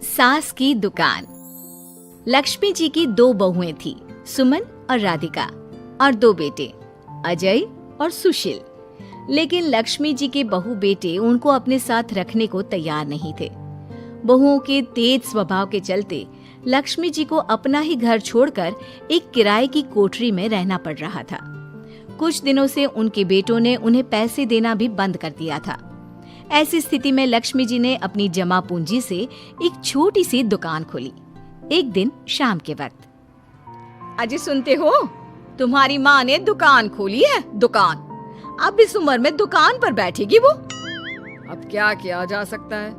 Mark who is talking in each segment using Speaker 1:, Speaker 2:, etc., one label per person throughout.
Speaker 1: सास की दुकान। लक्ष्मी जी की दो बहुएं थी, सुमन और राधिका, और दो बेटे, अजय और सुशील। लेकिन लक्ष्मी जी के बहू बेटे उनको अपने साथ रखने को तैयार नहीं थे। बहुओं के तेज स्वभाव के चलते लक्ष्मी जी को अपना ही घर छोड़कर एक किराए की कोठरी में रहना पड़ रहा था। कुछ दिनों से उनके बेटों ने उन्हें पैसे देना भी बंद कर दिया था। ऐसी स्थिति में लक्ष्मी जी ने अपनी जमा पूंजी से एक छोटी सी दुकान खोली। एक दिन शाम के वक्त,
Speaker 2: अजय सुनते हो, तुम्हारी माँ ने दुकान खोली है। दुकान अब इस उम्र में दुकान पर बैठेगी वो। अब क्या किया जा सकता है,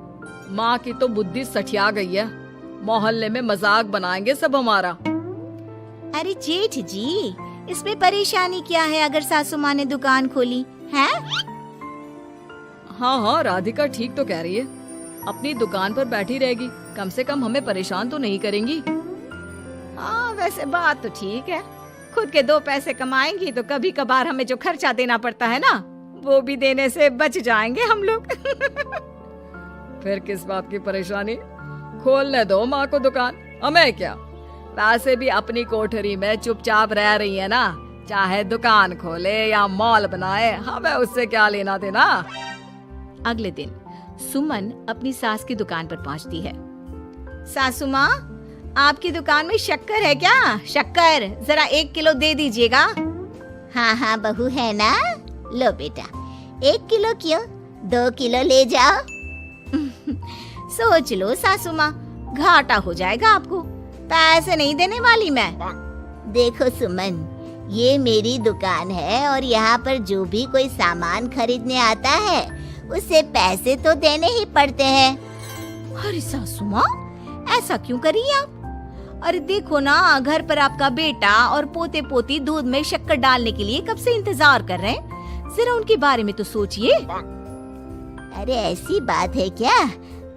Speaker 2: माँ की तो बुद्धि सठिया गई है। मोहल्ले में मजाक बनाएंगे सब हमारा।
Speaker 3: अरे जेठ जी, इसमें परेशानी क्या है अगर सासू माँ ने दुकान खोली है?
Speaker 2: हाँ, राधिका ठीक तो कह रही है। अपनी दुकान पर बैठी रहेगी, कम से कम हमें परेशान तो नहीं करेंगी। हाँ, वैसे बात तो ठीक है। खुद के दो पैसे कमाएंगी तो कभी कभार हमें जो खर्चा देना पड़ता है ना, वो भी देने से बच जाएंगे हम लोग। फिर किस बात की परेशानी, खोलने दो माँ को दुकान, हमें क्या। वैसे भी अपनी कोठरी में चुपचाप रह रही है ना, चाहे दुकान खोले या मॉल बनाए, हमें उससे क्या लेना देना।
Speaker 1: अगले दिन सुमन अपनी सास की दुकान पर पहुंचती है।
Speaker 3: सासू माँ, आपकी दुकान में शक्कर है क्या? शक्कर जरा 1 किलो दे दीजिएगा। हाँ हाँ बहू, है ना, लो बेटा, 1 किलो क्यों, 2 किलो ले जाओ। सोच लो सासू माँ, घाटा हो जाएगा आपको, पैसे नहीं देने वाली मैं। देखो सुमन, ये मेरी दुकान है और यहाँ पर जो भी कोई सामान खरीदने आता है उसे पैसे तो देने ही पड़ते हैं।
Speaker 1: अरे सासू माँ, ऐसा क्यों कर रही आप? अरे देखो ना, घर पर आपका बेटा और पोते पोती दूध में शक्कर डालने के लिए कब से इंतजार कर रहे हैं। जरा उनके बारे में तो सोचिए।
Speaker 3: अरे ऐसी बात है क्या?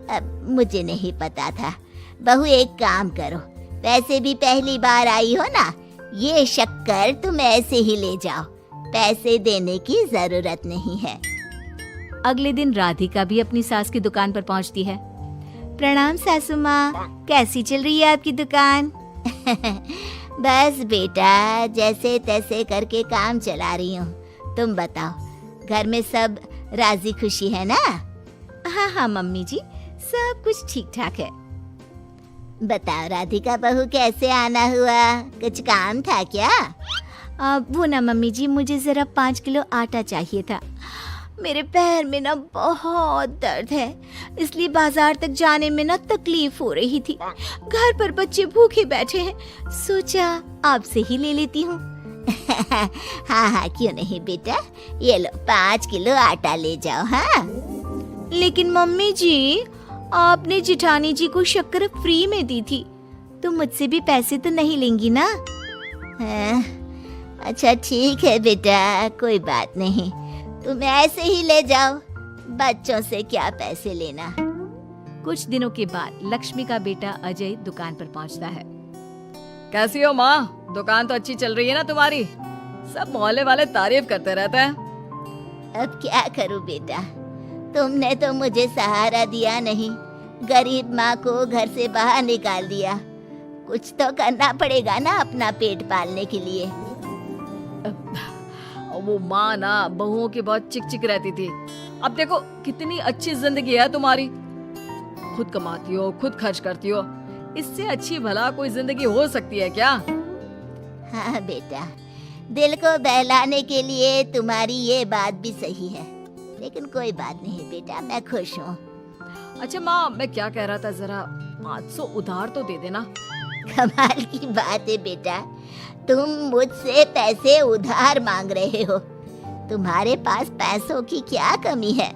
Speaker 3: अब मुझे नहीं पता था। बहू एक काम करो, वैसे भी पहली बार आई हो ना, ये शक्कर तुम ऐसे ही ले जाओ, पैसे देने की जरूरत नहीं है।
Speaker 1: अगले दिन राधिका भी अपनी सास की दुकान पर पहुंचती है। प्रणाम सासू माँ, कैसी चल रही है आपकी दुकान?
Speaker 3: बस बेटा, जैसे तैसे करके काम चला रही हूँ। तुम बताओ, घर में सब राजी खुशी है ना?
Speaker 1: हाँ हाँ मम्मी जी, सब कुछ ठीक ठाक है।
Speaker 3: बताओ राधिका बहू, कैसे आना हुआ? कुछ काम था क्या?
Speaker 1: वो ना मम्मी जी, मुझे जरा 5 किलो आटा चाहिए था। मेरे पैर में ना बहुत दर्द है, इसलिए बाजार तक जाने में ना तकलीफ हो रही थी। घर पर बच्चे भूखे बैठे हैं, सोचा आपसे ही ले लेती हूँ।
Speaker 3: हाँ हाँ, क्यों नहीं बेटा, ये लो 5 किलो आटा ले जाओ। हाँ,
Speaker 1: लेकिन मम्मी जी, आपने जिठानी जी को शक्कर फ्री में दी थी, तो मुझसे भी पैसे तो नहीं लेंगी ना?
Speaker 3: हाँ, अच्छा ठीक है बेटा, कोई बात नहीं, तुम ऐसे ही ले जाओ, बच्चों से क्या पैसे लेना।
Speaker 1: कुछ दिनों के बाद लक्ष्मी का बेटा अजय दुकान पर पहुंचता है।
Speaker 2: कैसी हो माँ, दुकान तो अच्छी चल रही है ना तुम्हारी? सब मोहल्ले वाले तारीफ करते रहते हैं।
Speaker 3: अब क्या करूं बेटा, तुमने तो मुझे सहारा दिया नहीं, गरीब माँ को घर से बाहर निकाल दिया। कुछ तो करना पड़ेगा ना अपना पेट पालने के लिए।
Speaker 2: वो माँ ना बहुओं की बहुत चिक चिक रहती थी। अब देखो कितनी अच्छी जिंदगी है तुम्हारी, खुद कमाती हो, खुद खर्च करती हो, इससे अच्छी भला कोई जिंदगी हो सकती है क्या?
Speaker 3: हाँ बेटा, दिल को बहलाने के लिए तुम्हारी ये बात भी सही है, लेकिन कोई बात नहीं बेटा, मैं खुश हूँ।
Speaker 2: अच्छा माँ, मैं क्या कह रहा था, जरा 500 उधार तो दे देना।
Speaker 3: कमाल की बात है बेटा, तुम मुझसे पैसे उधार मांग रहे हो, तुम्हारे पास पैसों की क्या कमी है?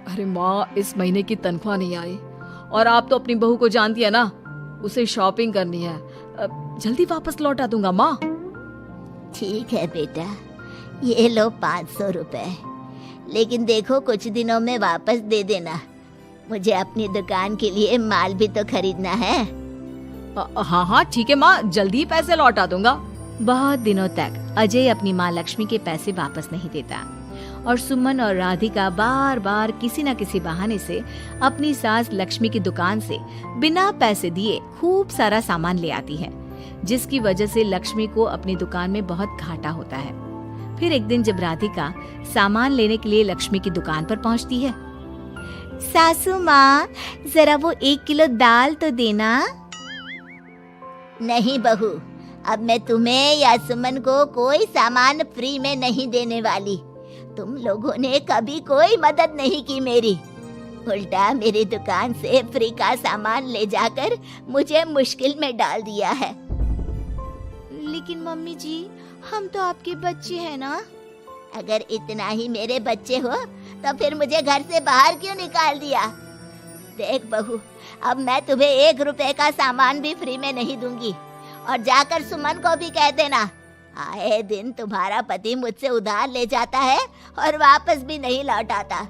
Speaker 2: अरे माँ, इस महीने की तनख्वाह नहीं आई और आप तो अपनी बहू को जानती है ना, उसे शॉपिंग करनी है, जल्दी वापस लौटा दूंगा माँ।
Speaker 3: ठीक है बेटा, ये लो 500 रुपए, लेकिन देखो कुछ दिनों में वापस दे देना, मुझे अपनी दुकान के लिए माल भी तो खरीदना है।
Speaker 2: हाँ हाँ ठीक है माँ, जल्दी पैसे लौटा दूंगा।
Speaker 1: बहुत दिनों तक अजय अपनी माँ लक्ष्मी के पैसे वापस नहीं देता और सुमन और राधिका बार बार किसी न किसी बहाने से अपनी सास लक्ष्मी की दुकान से बिना पैसे दिए खूब सारा सामान ले आती है, जिसकी वजह से लक्ष्मी को अपनी दुकान में बहुत घाटा होता है। फिर एक दिन जब राधिका सामान लेने के लिए लक्ष्मी की दुकान पर पहुंचती है,
Speaker 3: सासू माँ, जरा वो 1 किलो दाल तो देना। नहीं बहू, अब मैं तुम्हें या सुमन को कोई सामान फ्री में नहीं देने वाली। तुम लोगों ने कभी कोई मदद नहीं की मेरी, उल्टा मेरी दुकान से फ्री का सामान ले जाकर मुझे मुश्किल में डाल दिया है। लेकिन मम्मी जी, हम तो आपके बच्चे हैं ना। अगर इतना ही मेरे बच्चे हो तो फिर मुझे घर से बाहर क्यों निकाल दिया? देख बहू, अब मैं तुम्हें 1 रुपए का सामान भी फ्री में नहीं दूंगी। और जाकर सुमन को भी कह देना, आए दिन तुम्हारा पति मुझसे उधार ले जाता है और वापस भी नहीं लौट आता।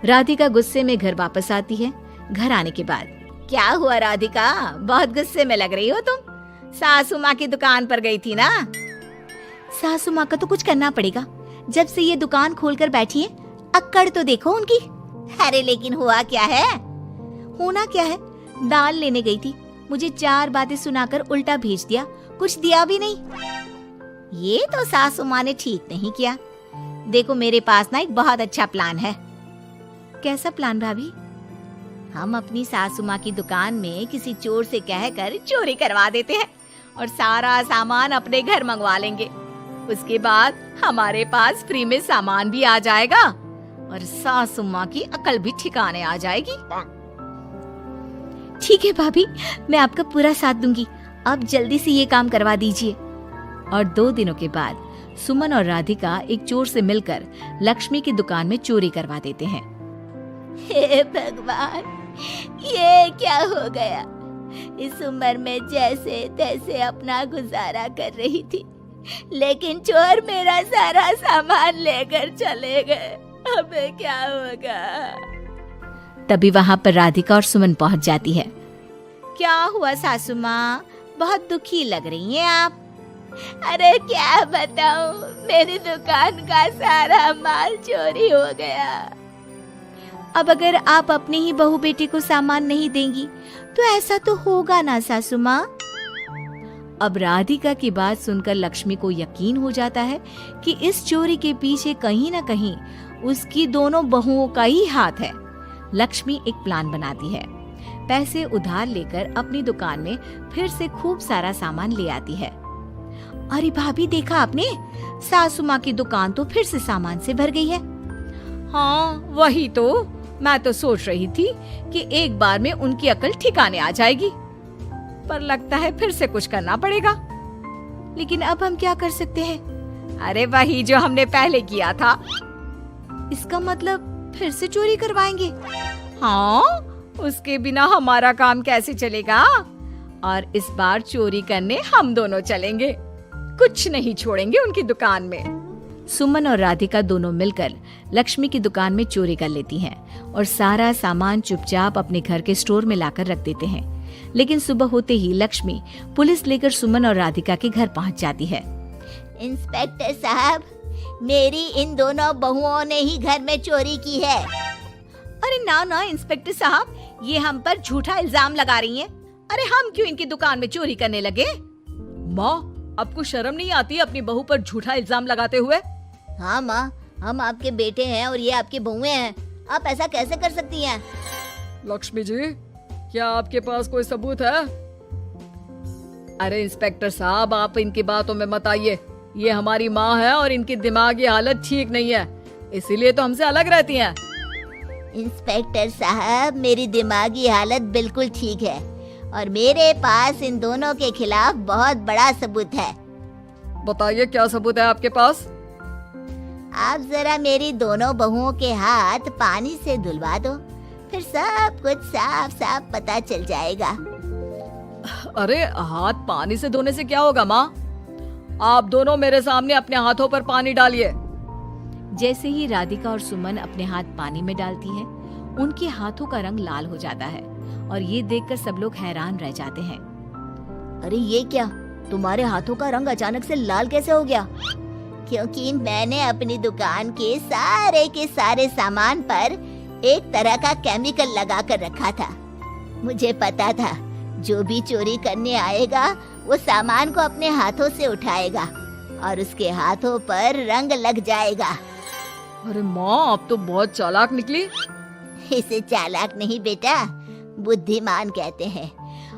Speaker 1: राधिका गुस्से में घर वापस आती है। घर आने के बाद,
Speaker 2: क्या हुआ राधिका, बहुत गुस्से में लग रही हो तुम? सासू माँ की दुकान पर गई थी ना?
Speaker 1: सासू माँ का तो कुछ करना पड़ेगा, जब से ये दुकान खोलकर बैठी है। अक्कड़ तो देखो उनकी।
Speaker 3: अरे लेकिन हुआ क्या है?
Speaker 1: होना क्या है, दाल लेने गई थी, मुझे 4 बातें सुनाकर उल्टा भेज दिया, कुछ दिया भी नहीं।
Speaker 3: ये तो सासू माँ ने ठीक नहीं किया। देखो मेरे पास ना एक बहुत अच्छा प्लान है।
Speaker 1: कैसा प्लान भाभी?
Speaker 3: हम अपनी सासू माँ की दुकान में किसी चोर से कहकर चोरी करवा देते हैं
Speaker 2: और सारा सामान अपने घर मंगवा लेंगे। उसके बाद हमारे पास फ्री में सामान भी आ जाएगा और सासू माँ की अकल भी ठिकाने आ जाएगी।
Speaker 1: ठीक है भाभी, मैं आपका पूरा साथ दूंगी। आप जल्दी से ये काम करवा दीजिए। और 2 दिनों के बाद सुमन और राधिका एक चोर से मिलकर लक्ष्मी की दुकान में चोरी करवा देते हैं।
Speaker 3: हे भगवान, ये क्या हो गया? इस उम्र में जैसे तैसे अपना गुजारा कर रही थी, लेकिन चोर मेरा सारा सामान लेकर चले गए। अबे क्या होगा?
Speaker 1: तभी वहाँ पर राधिका और सुमन पहुँच जाती है।
Speaker 3: क्या हुआ सासू माँ, बहुत दुखी लग रही हैं आप। अरे क्या बताऊं, मेरी दुकान का सारा माल चोरी हो गया।
Speaker 1: अब अगर आप अपने ही बहू बेटी को सामान नहीं देंगी तो ऐसा तो होगा ना सासू माँ। अब राधिका की बात सुनकर लक्ष्मी को यकीन हो जाता है कि इस चोरी के पीछे कहीं न कहीं उसकी दोनों बहुओं का ही हाथ है। लक्ष्मी एक प्लान बनाती है। पैसे उधार लेकर अपनी दुकान में फिर से खूब सारा सामान ले आती है। अरे भाभी, देखा आपने, सासू माँ की दुकान तो फिर से सामान से भर गई है।
Speaker 2: हाँ वही तो, मैं तो सोच रही थी कि एक बार में उनकी अकल ठिकाने आ जाएगी, पर लगता है फिर से कुछ करना पड़ेगा।
Speaker 1: लेकिन अब हम क्या कर सकते हैं?
Speaker 2: अरे वही जो हमने पहले किया था।
Speaker 1: इसका मतलब फिर से चोरी करवाएंगे?
Speaker 2: हाँ, उसके बिना हमारा काम कैसे चलेगा? और इस बार चोरी करने हम दोनों चलेंगे, कुछ नहीं छोड़ेंगे उनकी दुकान में।
Speaker 1: सुमन और राधिका दोनों मिलकर लक्ष्मी की दुकान में चोरी कर लेती हैं और सारा सामान चुपचाप अपने घर के स्टोर में लाकर रख देते हैं। लेकिन सुबह होते ही लक्ष्मी पुलिस लेकर सुमन और राधिका के घर पहुंच जाती है।
Speaker 3: इंस्पेक्टर साहब, मेरी इन दोनों बहुओं ने ही घर में चोरी की है।
Speaker 2: अरे ना ना इंस्पेक्टर साहब, ये हम पर झूठा इल्जाम लगा रही हैं। अरे हम क्यों इनकी दुकान में चोरी करने लगे? माँ, आपको शर्म नहीं आती अपनी बहू पर झूठा इल्जाम लगाते हुए?
Speaker 3: हाँ माँ, हम आपके बेटे हैं और ये आपकी बहुएं हैं, आप ऐसा कैसे कर सकती हैं?
Speaker 2: लक्ष्मी जी, क्या आपके पास कोई सबूत है? अरे इंस्पेक्टर साहब, आप इनकी बातों में मत आइए। ये हमारी माँ है और इनकी दिमागी हालत ठीक नहीं है, इसीलिए तो हमसे अलग रहती हैं।
Speaker 3: इंस्पेक्टर साहब, मेरी दिमागी हालत बिल्कुल ठीक है और मेरे पास इन दोनों के खिलाफ बहुत बड़ा सबूत है।
Speaker 2: बताइए, क्या सबूत है आपके पास?
Speaker 3: आप जरा मेरी दोनों बहुओं के हाथ पानी से धुलवा दो, फिर सब कुछ साफ साफ पता चल जाएगा।
Speaker 2: अरे हाथ पानी से धोने से क्या होगा माँ? आप दोनों मेरे सामने अपने हाथों पर पानी डालिए।
Speaker 1: जैसे ही राधिका और सुमन अपने हाथ पानी में डालती हैं, उनके हाथों का रंग लाल हो जाता है और ये देखकर सब लोग हैरान रह जाते हैं।
Speaker 3: अरे ये क्या, तुम्हारे हाथों का रंग अचानक से लाल कैसे हो गया? क्योंकि मैंने अपनी दुकान के सारे सामान पर एक तरह का केमिकल लगा कर रखा था। मुझे पता था जो भी चोरी करने आएगा वो सामान को अपने हाथों से उठाएगा और उसके हाथों पर रंग लग जाएगा।
Speaker 2: अरे माँ, आप तो बहुत चालाक निकली।
Speaker 3: इसे चालाक नहीं बेटा, बुद्धिमान कहते हैं।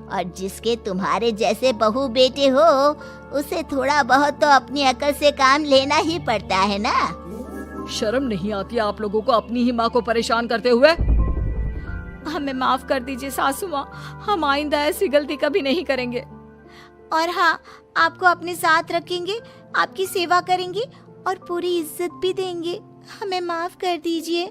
Speaker 3: और जिसके तुम्हारे जैसे बहू बेटे हो उसे थोड़ा बहुत तो अपनी अकल से काम लेना ही पड़ता है ना।
Speaker 2: शर्म नहीं आती आप लोगों को अपनी ही माँ को परेशान करते हुए? हमें माफ कर दीजिए सासू माँ, हम आइंदा ऐसी गलती कभी नहीं करेंगे।
Speaker 3: और हाँ, आपको अपने साथ रखेंगे, आपकी सेवा करेंगे और पूरी इज्जत भी देंगे। हमें माफ कर दीजिए।